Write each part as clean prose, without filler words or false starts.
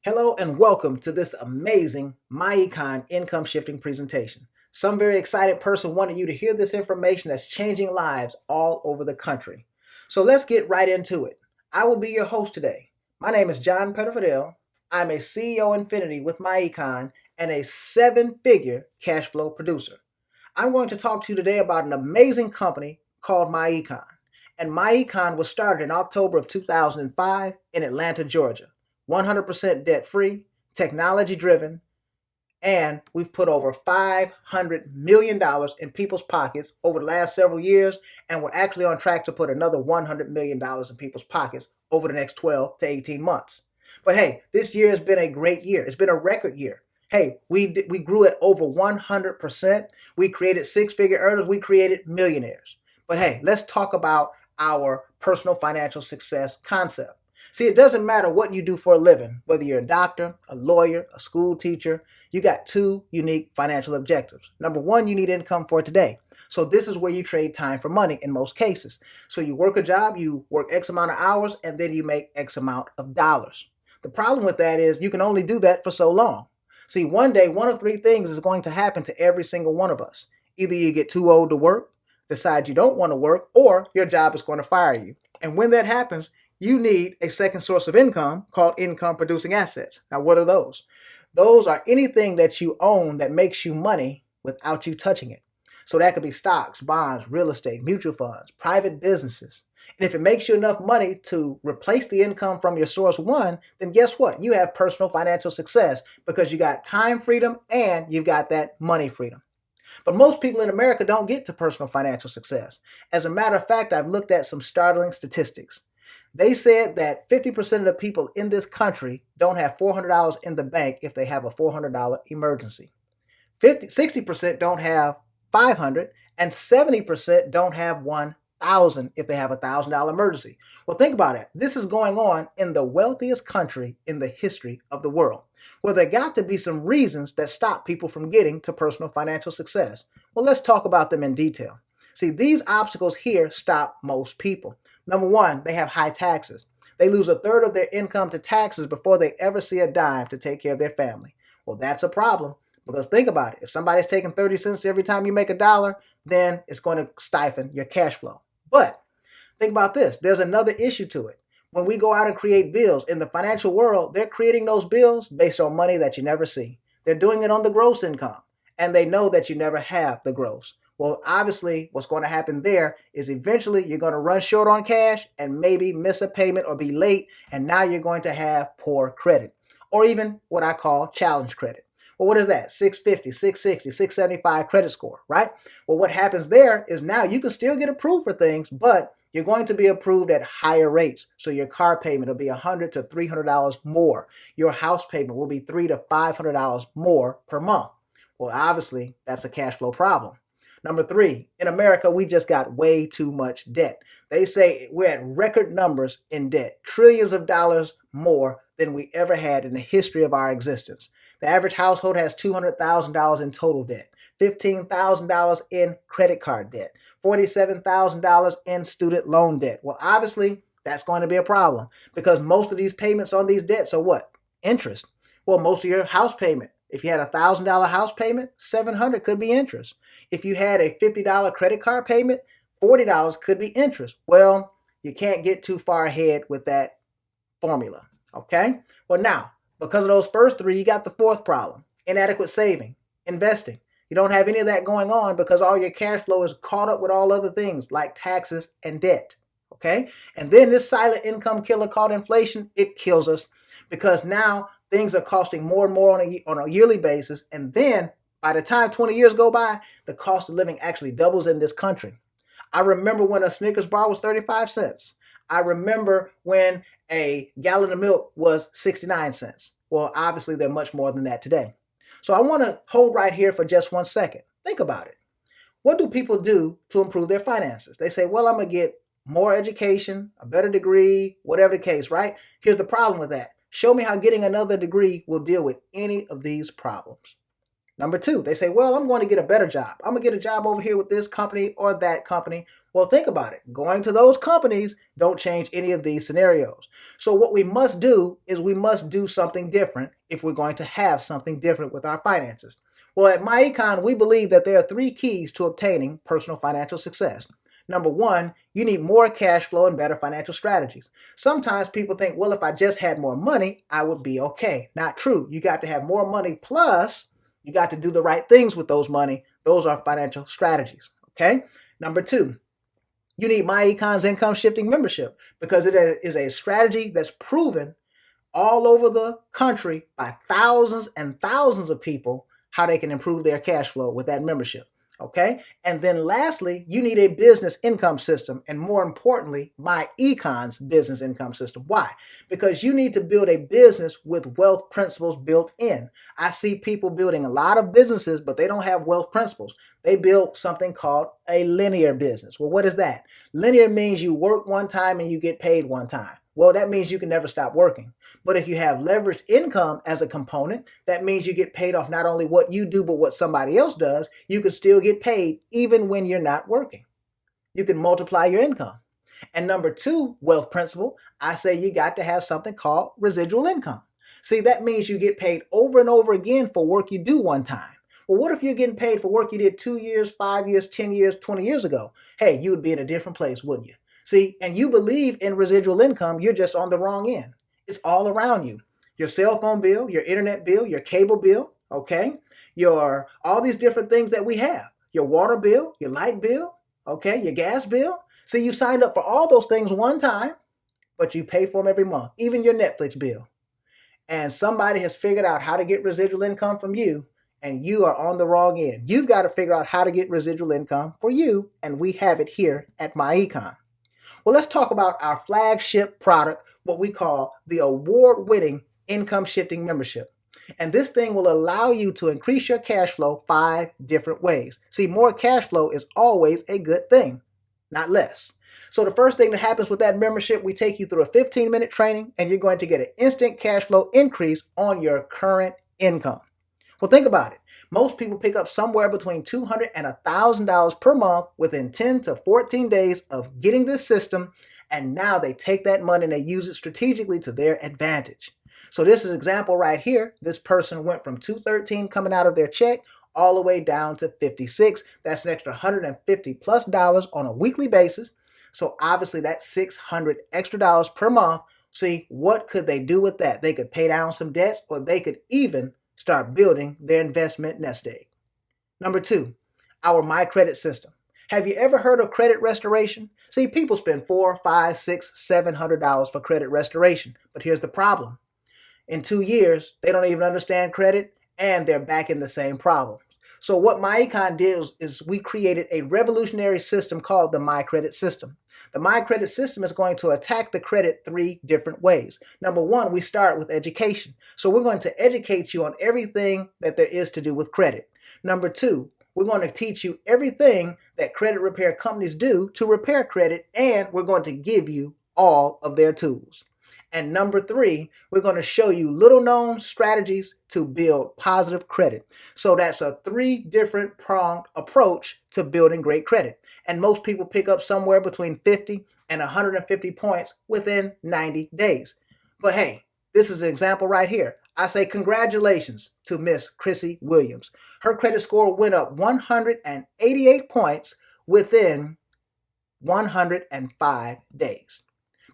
Hello and welcome to this amazing myEcon income shifting presentation. Some very excited person wanted you to hear this information that's changing lives all over the country. So let's get right into it. I will be your host today. My name is John Pettiford. I'm a CEO Infinity with myEcon and a seven-figure cash flow producer. I'm going to talk to you today about an amazing company called myEcon. And myEcon was started in October of 2005 in Atlanta, Georgia. 100% debt free, technology driven, and we've put over $500 million in people's pockets over the last several years, and we're actually on track to put another $100 million in people's pockets over the next 12 to 18 months. But hey, this year has been a great year. It's been a record year. Hey, we grew at over 100%. We created six-figure earners. We created millionaires. But hey, let's talk about our personal financial success concept. See, it doesn't matter what you do for a living, whether you're a doctor, a lawyer, a school teacher, you got two unique financial objectives. Number one, you need income for today. So this is where you trade time for money in most cases. So you work a job, you work X amount of hours, and then you make X amount of dollars. The problem with that is you can only do that for so long. See, one day, one of three things is going to happen to every single one of us. Either you get too old to work, decide you don't want to work, or your job is going to fire you. And when that happens, you need a second source of income called income producing assets. Now, what are those? Those are anything that you own that makes you money without you touching it. So that could be stocks, bonds, real estate, mutual funds, private businesses. And if it makes you enough money to replace the income from your source one, then guess what? You have personal financial success because you got time freedom and you've got that money freedom. But most people in America don't get to personal financial success. As a matter of fact, I've looked at some startling statistics. They said that 50% of the people in this country don't have $400 in the bank if they have a $400 emergency. 60% don't have 500 and 70% don't have 1,000 if they have a $1,000 emergency. Well, think about it. This is going on in the wealthiest country in the history of the world. Well, there got to be some reasons that stop people from getting to personal financial success. Well, let's talk about them in detail. See, these obstacles here stop most people. Number one, they have high taxes. They lose a third of their income to taxes before they ever see a dime to take care of their family. Well, that's a problem because think about it. If somebody's taking 30 cents every time you make a dollar, then it's going to stifle your cash flow. But think about this. There's another issue to it. When we go out and create bills in the financial world, they're creating those bills based on money that you never see. They're doing it on the gross income, and they know that you never have the gross. Well, obviously, what's going to happen there is eventually you're going to run short on cash and maybe miss a payment or be late, and now you're going to have poor credit, or even what I call challenge credit. Well, what is that? 650, 660, 675 credit score, right? Well, what happens there is now you can still get approved for things, but you're going to be approved at higher rates. So your car payment will be $100 to $300 more. Your house payment will be $300 to $500 more per month. Well, obviously, that's a cash flow problem. Number three, in America, we just got way too much debt. They say we're at record numbers in debt, trillions of dollars more than we ever had in the history of our existence. The average household has $200,000 in total debt, $15,000 in credit card debt, $47,000 in student loan debt. Well, obviously, that's going to be a problem because most of these payments on these debts are what? Interest. Well, most of your house payment, if you had a $1,000 house payment, $700 could be interest. If you had a $50 credit card payment, $40 could be interest. Well, you can't get too far ahead with that formula, okay? Well, now, because of those first three, you got the fourth problem, inadequate saving, investing. You don't have any of that going on because all your cash flow is caught up with all other things like taxes and debt, okay? And then this silent income killer called inflation, it kills us because now things are costing more and more on a yearly basis, and then by the time 20 years go by, the cost of living actually doubles in this country. I remember when a Snickers bar was 35 cents. I remember when a gallon of milk was 69 cents. Well, obviously, they're much more than that today. So I want to hold right here for just 1 second. Think about it. What do people do to improve their finances? They say, well, I'm going to get more education, a better degree, whatever the case, right? Here's the problem with that. Show me how getting another degree will deal with any of these problems. Number two, they say, well, I'm going to get a better job. I'm going to get a job over here with this company or that company. Well, think about it. Going to those companies don't change any of these scenarios. So what we must do is we must do something different if we're going to have something different with our finances. Well, at myEcon, we believe that there are three keys to obtaining personal financial success. Number one, you need more cash flow and better financial strategies. Sometimes people think, well, if I just had more money, I would be okay. Not true. You got to have more money, plus you got to do the right things with those money. Those are financial strategies. Okay. Number two, you need myEcon's income shifting membership because it is a strategy that's proven all over the country by thousands and thousands of people how they can improve their cash flow with that membership. Okay. And then lastly, you need a business income system, and more importantly, myEcon's business income system. Why? Because you need to build a business with wealth principles built in. I see people building a lot of businesses, but they don't have wealth principles. They build something called a linear business. Well, what is that? Linear means you work one time and you get paid one time. Well, that means you can never stop working. But if you have leveraged income as a component, that means you get paid off not only what you do, but what somebody else does. You can still get paid even when you're not working. You can multiply your income. And number two, wealth principle, I say you got to have something called residual income. See, that means you get paid over and over again for work you do one time. Well, what if you're getting paid for work you did 2 years, 5 years, 10 years, 20 years ago? Hey, you would be in a different place, wouldn't you? See, and you believe in residual income, you're just on the wrong end. It's all around you. Your cell phone bill, your internet bill, your cable bill, okay? All these different things that we have. Your water bill, your light bill, okay? Your gas bill. See, you signed up for all those things one time, but you pay for them every month, even your Netflix bill. And somebody has figured out how to get residual income from you, and you are on the wrong end. You've got to figure out how to get residual income for you, and we have it here at myEcon. Well, let's talk about our flagship product, what we call the award-winning income shifting membership. And this thing will allow you to increase your cash flow 5 different ways. See, more cash flow is always a good thing, not less. So the first thing that happens with that membership, we take you through a 15-minute training, and you're going to get an instant cash flow increase on your current income. Well, think about it. Most people pick up somewhere between $200 and $1,000 per month within 10 to 14 days of getting this system, and now they take that money and they use it strategically to their advantage. So this is an example right here. This person went from $213 coming out of their check all the way down to $56. That's an extra $150+ on a weekly basis. So obviously that's $600 extra per month. See, what could they do with that? They could pay down some debts, or they could even start building their investment nest egg. Number two, our My Credit system. Have you ever heard of credit restoration? See, people spend $400, $500, $600, $700 for credit restoration. But here's the problem. In 2 years, they don't even understand credit, and they're back in the same problem. So what myEcon did is we created a revolutionary system called the My Credit system. The My Credit system is going to attack the credit 3 different ways. Number one, we start with education. So we're going to educate you on everything that there is to do with credit. Number two, we're going to teach you everything that credit repair companies do to repair credit, and we're going to give you all of their tools. And number three, we're going to show you little known strategies to build positive credit. So that's a 3 different pronged approach to building great credit. And most people pick up somewhere between 50 and 150 points within 90 days. But hey, this is an example right here. I say congratulations to Miss Chrissy Williams. Her credit score went up 188 points within 105 days.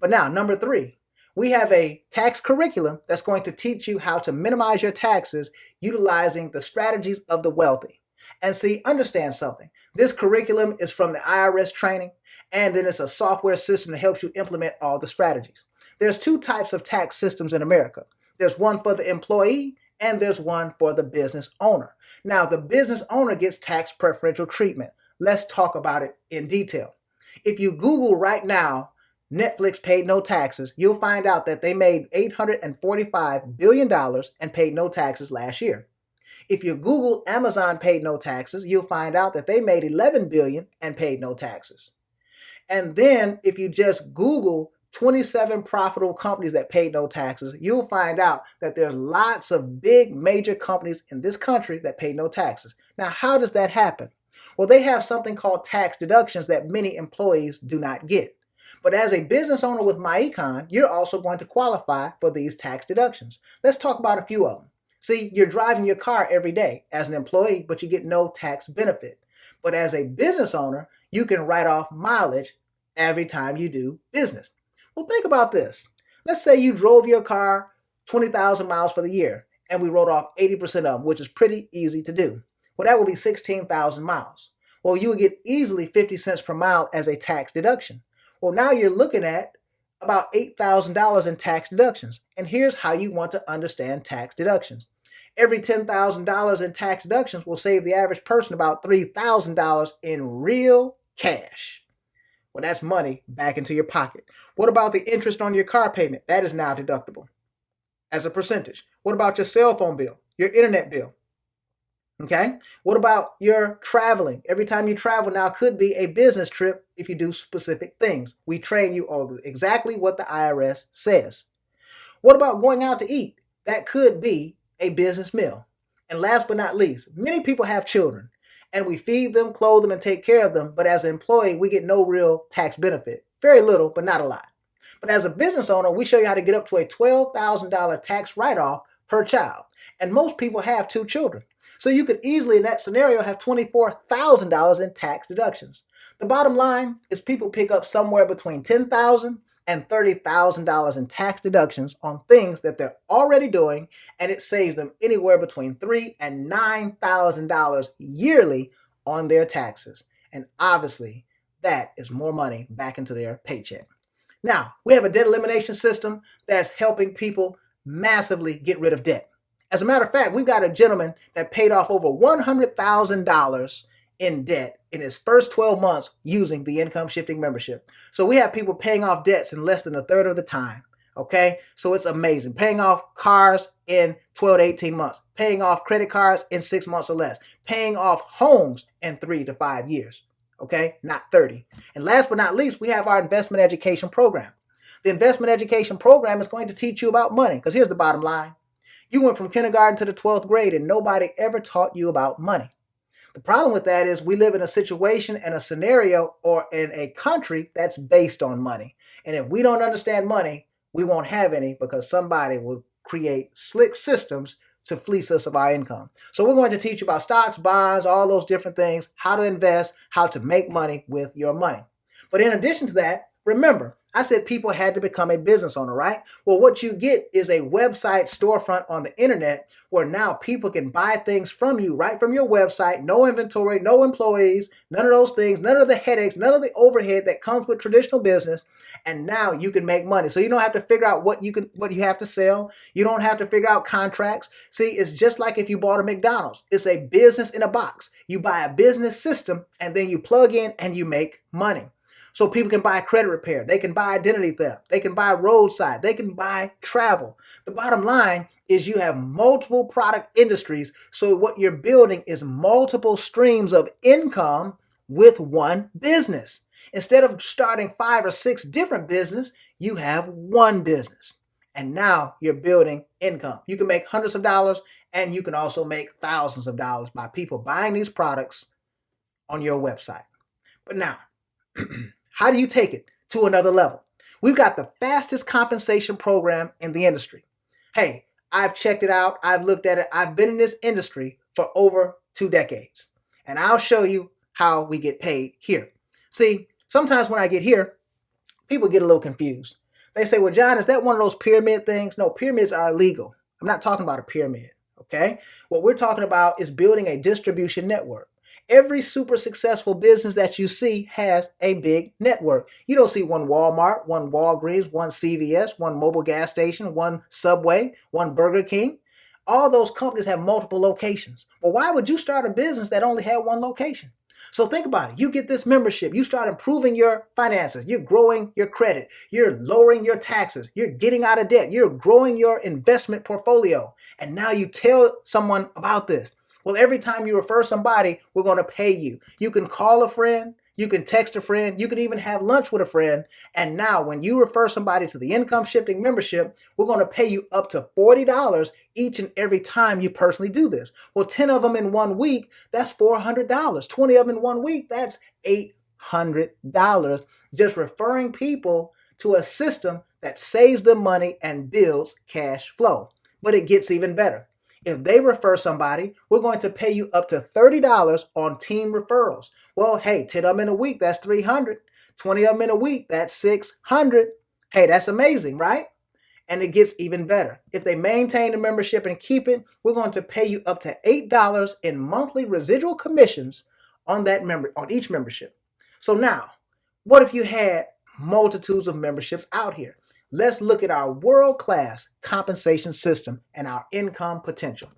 But now, number 3. We have a tax curriculum that's going to teach you how to minimize your taxes utilizing the strategies of the wealthy. And see, understand something. This curriculum is from the IRS training, and then it's a software system that helps you implement all the strategies. There's 2 types of tax systems in America. There's one for the employee, and there's one for the business owner. Now, the business owner gets tax preferential treatment. Let's talk about it in detail. If you Google right now, Netflix paid no taxes, you'll find out that they made $845 billion and paid no taxes last year. If you Google Amazon paid no taxes, you'll find out that they made $11 billion and paid no taxes. And then if you just Google 27 profitable companies that paid no taxes, you'll find out that there's lots of big major companies in this country that pay no taxes. Now, how does that happen? Well, they have something called tax deductions that many employees do not get. But as a business owner with myEcon, you're also going to qualify for these tax deductions. Let's talk about a few of them. See, you're driving your car every day as an employee, but you get no tax benefit. But as a business owner, you can write off mileage every time you do business. Well, think about this. Let's say you drove your car 20,000 miles for the year, and we wrote off 80% of them, which is pretty easy to do. Well, that would be 16,000 miles. Well, you would get easily 50 cents per mile as a tax deduction. Well, now you're looking at about $8,000 in tax deductions. And here's how you want to understand tax deductions. Every $10,000 in tax deductions will save the average person about $3,000 in real cash. Well, that's money back into your pocket. What about the interest on your car payment? That is now deductible as a percentage. What about your cell phone bill, your internet bill? Okay. What about your traveling? Every time you travel now could be a business trip if you do specific things. We train you on exactly what the IRS says. What about going out to eat? That could be a business meal. And last but not least, many people have children and we feed them, clothe them, and take care of them. But as an employee, we get no real tax benefit. Very little, but not a lot. But as a business owner, we show you how to get up to a $12,000 tax write-off per child. And most people have 2 children. So you could easily, in that scenario, have $24,000 in tax deductions. The bottom line is people pick up somewhere between $10,000 and $30,000 in tax deductions on things that they're already doing, and it saves them anywhere between $3,000 and $9,000 yearly on their taxes. And obviously, that is more money back into their paycheck. Now, we have a debt elimination system that's helping people massively get rid of debt. As a matter of fact, we've got a gentleman that paid off over $100,000 in debt in his first 12 months using the income shifting membership. So we have people paying off debts in less than a third of the time. Okay, so it's amazing. Paying off cars in 12 to 18 months, paying off credit cards in 6 months or less, paying off homes in 3 to 5 years. Okay, not 30. And last but not least, we have our investment education program. The investment education program is going to teach you about money, because here's the bottom line. You went from kindergarten to the 12th grade and nobody ever taught you about money. The problem with that is we live in a situation and a scenario or in a country that's based on money. And if we don't understand money, we won't have any, because somebody will create slick systems to fleece us of our income. So we're going to teach you about stocks, bonds, all those different things, how to invest, how to make money with your money. But in addition to that, remember, I said people had to become a business owner, right? Well, what you get is a website storefront on the internet where now people can buy things from you right from your website. No inventory, no employees, none of those things, none of the headaches, none of the overhead that comes with traditional business. And now you can make money. So you don't have to figure out what you have to sell. You don't have to figure out contracts. See, it's just like if you bought a McDonald's. It's a business in a box. You buy a business system and then you plug in and you make money. So people can buy credit repair. They can buy identity theft. They can buy roadside. They can buy travel. The bottom line is you have multiple product industries. So what you're building is multiple streams of income with one business. Instead of starting 5 or 6 different businesses, you have one business. And now you're building income. You can make hundreds of dollars, and you can also make thousands of dollars by people buying these products on your website. But now, how do you take it to another level? We've got the fastest compensation program in the industry. Hey, I've checked it out. I've looked at it. I've been in this industry for over 2 decades. And I'll show you how we get paid here. See, sometimes when I get here, people get a little confused. They say, well, John, is that one of those pyramid things? No, pyramids are illegal. I'm not talking about a pyramid, okay? What we're talking about is building a distribution network. Every super successful business that you see has a big network. You don't see one Walmart, one Walgreens, one CVS, one mobile gas station, one Subway, one Burger King. All those companies have multiple locations. Well, why would you start a business that only had one location? So think about it. You get this membership. You start improving your finances. You're growing your credit. You're lowering your taxes. You're getting out of debt. You're growing your investment portfolio. And now you tell someone about this. Well, every time you refer somebody, we're going to pay you. You can call a friend. You can text a friend. You can even have lunch with a friend. And now when you refer somebody to the income shifting membership, we're going to pay you up to $40 each and every time you personally do this. Well, 10 of them in 1 week, that's $400. 20 of them in 1 week, that's $800 just referring people to a system that saves them money and builds cash flow. But it gets even better. If they refer somebody, we're going to pay you up to $30 on team referrals. Well, hey, 10 of them in a week, that's $300. 20 of them in a week, that's $600. Hey, that's amazing, right? And it gets even better. If they maintain the membership and keep it, we're going to pay you up to $8 in monthly residual commissions on each membership. So now, what if you had multitudes of memberships out here? Let's look at our world-class compensation system and our income potential.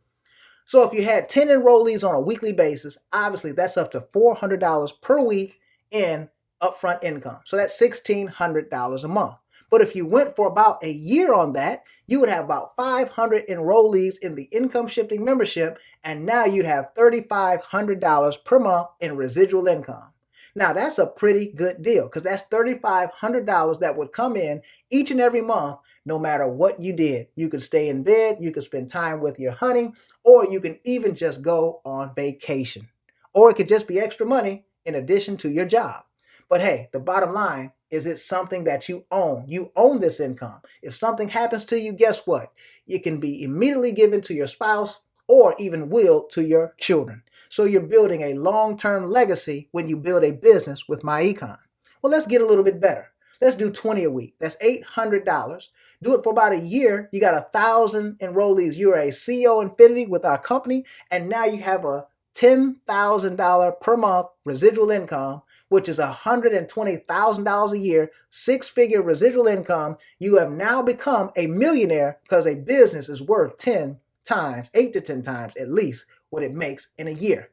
So if you had 10 enrollees on a weekly basis, obviously that's up to $400 per week in upfront income. So that's $1,600 a month. But if you went for about a year on that, you would have about 500 enrollees in the income shifting membership, and now you'd have $3,500 per month in residual income. Now that's a pretty good deal because that's $3,500 that would come in each and every month no matter what you did. You could stay in bed, you could spend time with your honey, or you can even just go on vacation. Or it could just be extra money in addition to your job. But hey, the bottom line is it's something that you own. You own this income. If something happens to you, guess what? It can be immediately given to your spouse or even willed to your children. So you're building a long-term legacy when you build a business with myEcon. Well, let's get a little bit better. Let's do 20 a week. That's $800. Do it for about a year. You got 1,000 enrollees. You're a CEO Infinity with our company, and now you have a $10,000 per month residual income, which is $120,000 a year, six-figure residual income. You have now become a millionaire because a business is worth 10 times, 8 to 10 times at least, what it makes in a year.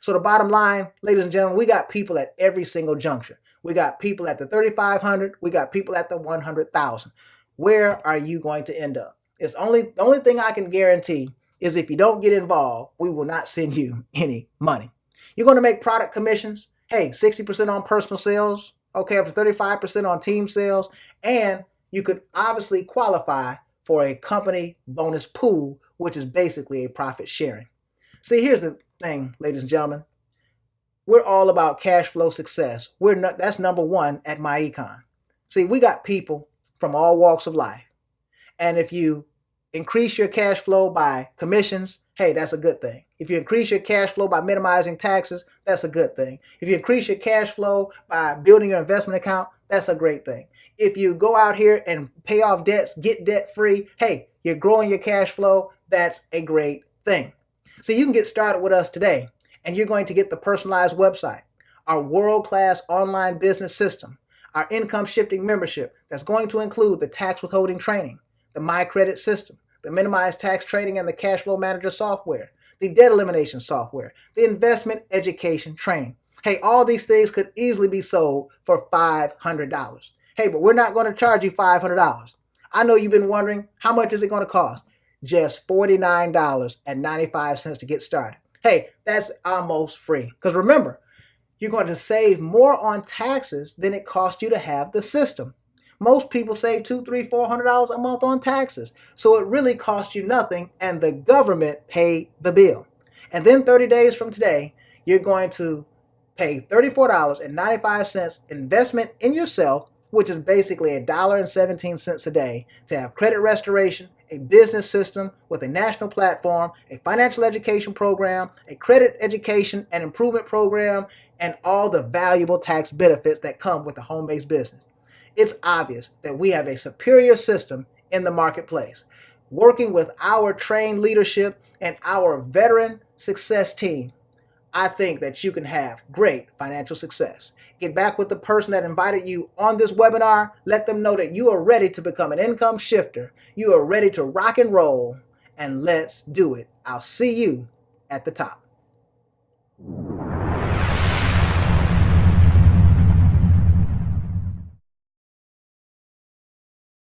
So the bottom line, ladies and gentlemen, we got people at every single juncture. We got people at the 3,500. We got people at the 100,000. Where are you going to end up? The only thing I can guarantee is if you don't get involved, we will not send you any money. You're going to make product commissions. Hey, 60% on personal sales. Okay, up to 35% on team sales. And you could obviously qualify for a company bonus pool, which is basically a profit sharing. See, here's the thing, ladies and gentlemen. We're all about cash flow success. That's number one at myEcon. See, we got people from all walks of life. And if you increase your cash flow by commissions, hey, that's a good thing. If you increase your cash flow by minimizing taxes, that's a good thing. If you increase your cash flow by building your investment account, that's a great thing. If you go out here and pay off debts, get debt free, hey, you're growing your cash flow, that's a great thing. So you can get started with us today, and you're going to get the personalized website, our world-class online business system, our income shifting membership that's going to include the tax withholding training, the My Credit system, the minimized tax training and the cash flow manager software, the debt elimination software, the investment education training. Hey, all these things could easily be sold for $500. Hey, but we're not going to charge you $500. I know you've been wondering, how much is it going to cost? Just $49.95 to get started. Hey, that's almost free. Because remember, you're going to save more on taxes than it costs you to have the system. Most people save $200, $300, $400 a month on taxes. So it really costs you nothing, and the government paid the bill. And then 30 days from today, you're going to pay $34.95 investment in yourself, which is basically $1.17 a day, to have credit restoration, a business system with a national platform, a financial education program, a credit education and improvement program, and all the valuable tax benefits that come with a home-based business. It's obvious that we have a superior system in the marketplace. Working with our trained leadership and our veteran success team, I think that you can have great financial success. Get back with the person that invited you on this webinar. Let them know that you are ready to become an income shifter. You are ready to rock and roll, and let's do it. I'll see you at the top.